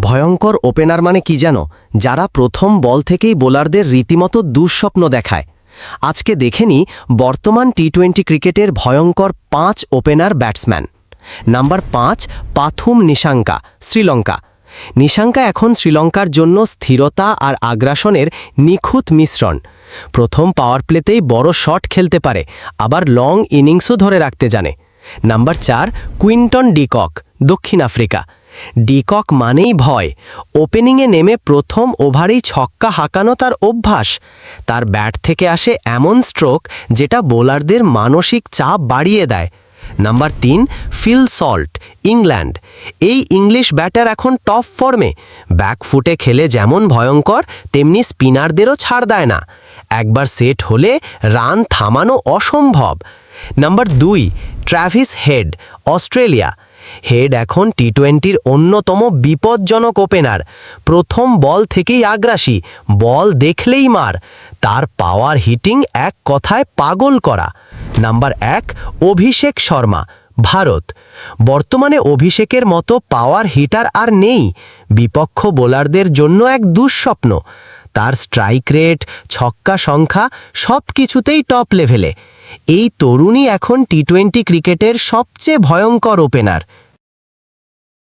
ভয়ঙ্কর ওপেনার মানে কি জানো? যারা প্রথম বল থেকেই বোলারদের রীতিমতো দুঃস্বপ্ন দেখায়। আজকে দেখে নিই বর্তমান টি-20 ক্রিকেটের ভয়ঙ্কর 5 opener batsman. Number 5, Pathum Nissanka, Sri Lanka. Nissanka এখন শ্রীলঙ্কার জন্য স্থিরতা আর আগ্রাসনের নিখুঁত মিশ্রণ। প্রথম পাওয়ার প্লেতেই বড় শট খেলতে পারে, আবার লং ইনিংসও ধরে রাখতে জানে। নাম্বার 4, কুইন্টন ডিকক, দক্ষিণ আফ্রিকা। ডিকক মানেই ভয়। ওপেনিংয়ে নেমে প্রথম ওভারেই ছক্কা হাঁকানো তার অভ্যাস। তার ব্যাট থেকে আসে এমন স্ট্রোক যেটা বোলারদের মানসিক চাপ বাড়িয়ে দেয়। Number 3, Phil Salt, England. এই ইংলিশ ব্যাটার এখন টপ ফর্মে। ব্যাকফুটে খেলে যেমন ভয়ঙ্কর, তেমনি স্পিনারদেরও ছাড় দেয় না। একবার সেট হলে রান থামানো অসম্ভব। Number 2, Travis head, Australia. Head এখন টি-20-র অন্যতম বিপজ্জনক ওপেনার। প্রথম বল থেকেই আগ্রাসী, বল দেখলেই মার। তার পাওয়ার হিটিং এক কথায় পাগল করা। নাম্বার 1, অভিষেক শর্মা, ভারত। বর্তমানে অভিষেকের মতো পাওয়ার হিটার আর নেই। বিপক্ষ বোলারদের জন্য এক দুঃস্বপ্ন। তার স্ট্রাইক রেট, ছক্কা সংখ্যা সব কিছুতেই টপ লেভেলে। এই তরুণই এখন টি-20 ক্রিকেটের সবচেয়ে ভয়ঙ্কর ওপেনার।